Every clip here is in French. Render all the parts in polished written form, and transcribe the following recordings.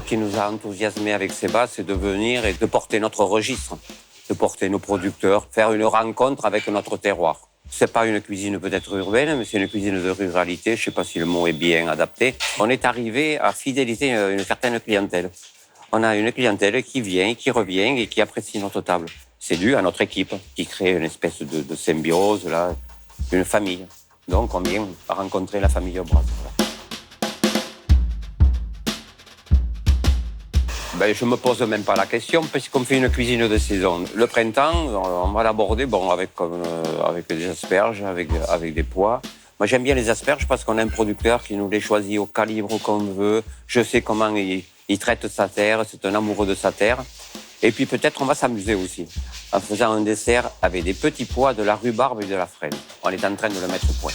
qui nous a enthousiasmés avec Sébastien, c'est de venir et de porter notre registre, de porter nos producteurs, faire une rencontre avec notre terroir. C'est pas une cuisine peut-être urbaine, mais c'est une cuisine de ruralité. Je sais pas si le mot est bien adapté. On est arrivé à fidéliser une certaine clientèle. On a une clientèle qui vient, qui revient et qui apprécie notre table. C'est dû à notre équipe qui crée une espèce de symbiose, là, une famille. Donc on vient rencontrer la famille Obras. Ben, je ne me pose même pas la question puisqu'on fait une cuisine de saison. Le printemps, on va l'aborder avec des asperges, avec des pois. Moi, j'aime bien les asperges parce qu'on a un producteur qui nous les choisit au calibre qu'on veut. Je sais comment il traite sa terre, c'est un amoureux de sa terre. Et puis peut-être on va s'amuser aussi en faisant un dessert avec des petits pois, de la rhubarbe et de la fraise. On est en train de le mettre au point.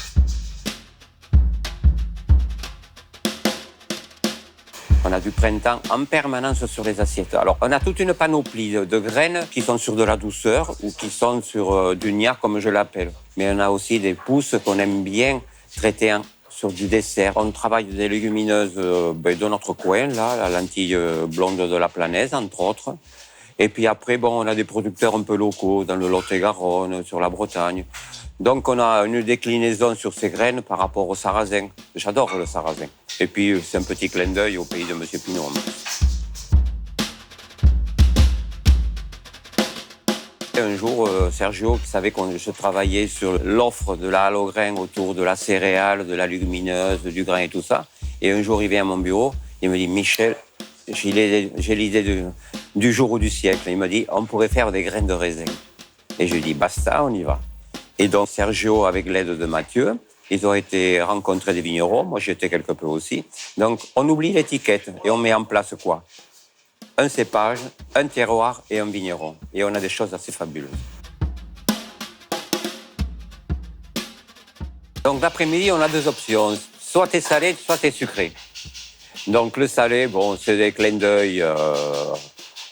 On a du printemps en permanence sur les assiettes. Alors, on a toute une panoplie de graines qui sont sur de la douceur ou qui sont sur du gnat, comme je l'appelle. Mais on a aussi des pousses qu'on aime bien traiter sur du dessert. On travaille des légumineuses de notre coin, là, la lentille blonde de la Planaise, entre autres. Et puis après, on a des producteurs un peu locaux dans le Lot-et-Garonne, sur la Bretagne. Donc, on a une déclinaison sur ces graines par rapport au sarrasin. J'adore le sarrasin. Et puis, c'est un petit clin d'œil au pays de M. Pinot. Un jour, Sergio, qui savait que je travaillais sur l'offre de la halograin autour de la céréale, de la légumineuse, du grain et tout ça. Et un jour, il vient à mon bureau, il me dit « Michel, j'ai l'idée du jour ou du siècle. » Il me dit « On pourrait faire des graines de raisin. » Et je lui dis « Basta, on y va. » Et donc, Sergio, avec l'aide de Mathieu, ils ont été rencontrer des vignerons. Moi, j'y étais quelque peu aussi. Donc, on oublie l'étiquette et on met en place quoi? Un cépage, un terroir et un vigneron. Et on a des choses assez fabuleuses. Donc, l'après-midi, on a deux options. Soit t'es salé, soit t'es sucré. Donc, le salé, c'est des clins d'œil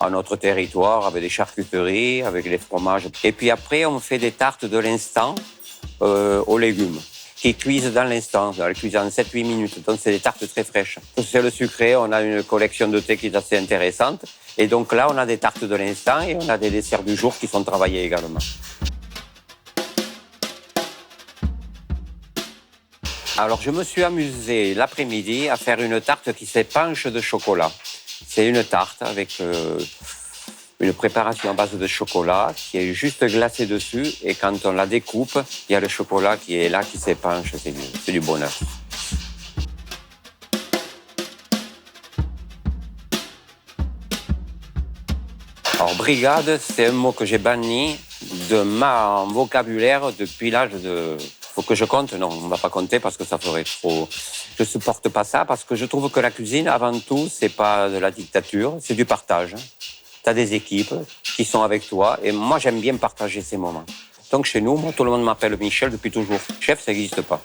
à notre territoire, avec des charcuteries, avec les fromages. Et puis après, on fait des tartes de l'instant aux légumes, qui cuisent dans l'instant. Elles cuisent en 7-8 minutes, donc c'est des tartes très fraîches. C'est le sucré, on a une collection de thé qui est assez intéressante. Et donc là, on a des tartes de l'instant et on a des desserts du jour qui sont travaillés également. Alors, je me suis amusé l'après-midi à faire une tarte qui s'épanche de chocolat. C'est une tarte avec une préparation à base de chocolat qui est juste glacée dessus. Et quand on la découpe, il y a le chocolat qui est là, qui s'épanche. C'est du bonheur. Alors, brigade, c'est un mot que j'ai banni de mon vocabulaire depuis l'âge de... Faut que je compte? Non, on ne va pas compter parce que ça ferait trop... Je ne supporte pas ça parce que je trouve que la cuisine, avant tout, c'est pas de la dictature, c'est du partage. Tu as des équipes qui sont avec toi et moi, j'aime bien partager ces moments. Donc, chez nous, tout le monde m'appelle Michel depuis toujours. Chef, ça n'existe pas.